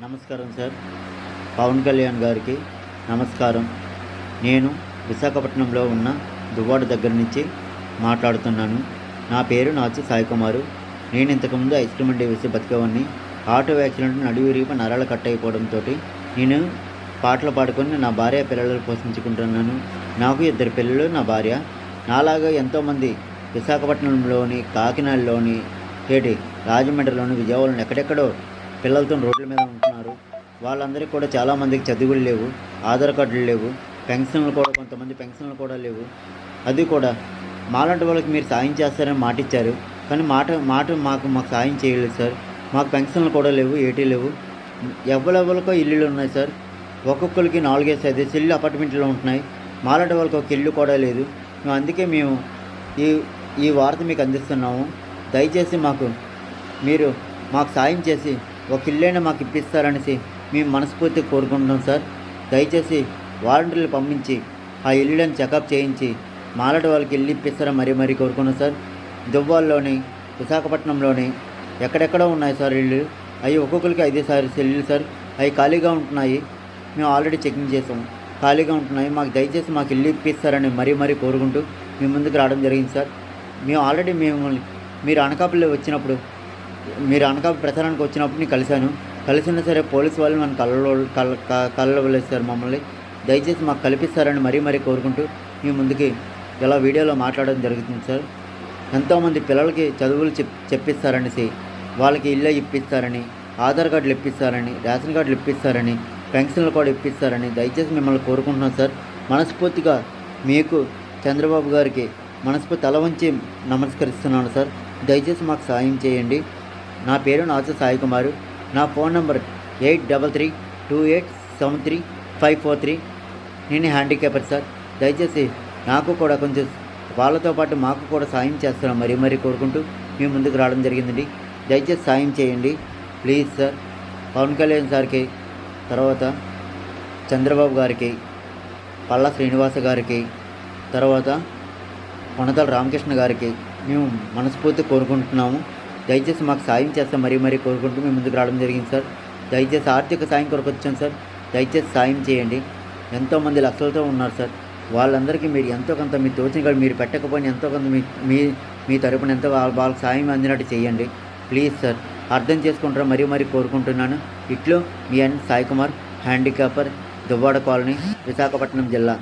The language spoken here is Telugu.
నమస్కారం సార్. పవన్ కళ్యాణ్ గారికి నమస్కారం. నేను విశాఖపట్నంలో ఉన్న దువ్వాడ దగ్గర నుంచి మాట్లాడుతున్నాను. నా పేరు నాచి సాయి కుమారు. నేను ఇంతకుముందు ఐస్ క్రీమ్ అండి వేసి బతికేవాడిని. ఆటో యాక్సిడెంట్ నడుము విరిగి నరాలు కట్ అయిపోవడంతో నేను పాటలు పాడుకొని నా భార్య పిల్లలు పోషించుకుంటున్నాను. నాకు 2 పిల్లలు, నా భార్య. నాలాగా ఎంతోమంది విశాఖపట్నంలోని, కాకినాడలోని, రాజమండ్రిలోని, విజయవాడలోని ఎక్కడెక్కడో పిల్లలతో రోడ్ల మీద ఉంటున్నారు. వాళ్ళందరికీ కూడా చాలామందికి చదువులు లేవు, ఆధార్ కార్డులు లేవు, పెన్షన్లు కూడా కొంతమంది పెన్షన్లు కూడా లేవు. అది కూడా మాలాంటి వాళ్ళకి మీరు సాయం చేస్తారని మాట ఇచ్చారు, కానీ మాకు సాయం చేయలేదు సార్. మాకు పెన్షన్లు కూడా లేవు, ఏటీ లేవు. ఎవరెవరికో ఇల్లులు ఉన్నాయి సార్. ఒక్కొక్కరికి 4-5 ఇల్లు అపార్ట్మెంట్లో ఉంటున్నాయి. మాలాంటి వాళ్ళకి ఒక ఇల్లు కూడా లేదు. అందుకే మేము ఈ వార్త మీకు అందిస్తున్నాము. దయచేసి మీరు మాకు సాయం చేసి ఒక ఇల్లైనా మాకు ఇప్పిస్తారనేసి మేము మనస్ఫూర్తిగా కోరుకుంటున్నాం సార్. దయచేసి వాలంటీర్లు పంపించి ఆ ఇల్లులను చెకప్ చేయించి మాలాంటి వాళ్ళకి ఇల్లు ఇప్పిస్తారని మరీ కోరుకున్నాం సార్. దువ్వాడలోని, విశాఖపట్నంలోని ఎక్కడెక్కడో ఉన్నాయి సార్ ఇల్లు. అవి ఒక్కొక్కరికి 5 ఇల్లు సార్. అవి ఖాళీగా ఉంటున్నాయి. మేము ఆల్రెడీ చెకింగ్ చేసాం, ఖాళీగా ఉంటున్నాయి. దయచేసి మాకు ఇల్లు ఇప్పిస్తారని మరీ కోరుకుంటూ మీ ముందుకు రావడం జరిగింది సార్. మేము ఆల్రెడీ మీరు అనకాపల్లి ప్రచారానికి వచ్చినప్పుడు నేను కలిసినా సరే పోలీసు వాళ్ళు మన కళ్ళలో వెళ్ళేస్తారు మమ్మల్ని. దయచేసి మాకు కల్పిస్తారని మరీ కోరుకుంటూ మీ ముందుకి ఇలా వీడియోలో మాట్లాడడం జరుగుతుంది సార్. ఎంతోమంది పిల్లలకి చదువులు చెప్పిస్తారనేసి, వాళ్ళకి ఇల్లు ఇప్పిస్తారని, ఆధార్ కార్డులు ఇప్పిస్తారని, రేషన్ కార్డులు ఇప్పిస్తారని, పెన్షన్లు కూడా ఇప్పిస్తారని దయచేసి మిమ్మల్ని కోరుకుంటున్నాను సార్. మనస్ఫూర్తిగా మీకు చంద్రబాబు గారికి తల వంచి నమస్కరిస్తున్నాను సార్. దయచేసి మాకు సాయం చేయండి. నా పేరు నాచి సాయి కుమారు. నా ఫోన్ నెంబర్ 8332873543. నేను హ్యాండిక్యాపర్ సార్. దయచేసి నాకు కూడా కొంచెం వాళ్ళతో పాటు మాకు కూడా సాయం చేస్తాను మరీ కోరుకుంటూ మీ ముందుకు రావడం జరిగిందండి. దయచేసి సాయం చేయండి ప్లీజ్ సార్. పవన్ కళ్యాణ్ సార్కి, తర్వాత చంద్రబాబు గారికి, పల్లా శ్రీనివాస గారికి, తర్వాత కొనతల రామకృష్ణ గారికి మేము మనస్ఫూర్తి కోరుకుంటున్నాము. దయచేసి మాకు సాయం చేస్తే మరీ కోరుకుంటూ మేము ముందుకు రావడం జరిగింది సార్. దయచేసి ఆర్థిక సాయం కొరకు వచ్చాను సార్. దయచేసి సాయం చేయండి. ఎంతోమంది లక్షలతో ఉన్నారు సార్. వాళ్ళందరికీ మీరు ఎంతో కొంత మీ తోచిన కాదు, మీరు పెట్టకపోయినా ఎంతో కొంత మీ తరపున ఎంతో వాళ్ళకి సాయం అందినట్టు చేయండి ప్లీజ్ సార్. అర్థం చేసుకుంటారా మరీ కోరుకుంటున్నాను. ఇట్లు మీ సాయి కుమార్, హ్యాండిక్యాపర్, దువ్వాడ కాలనీ, విశాఖపట్నం జిల్లా.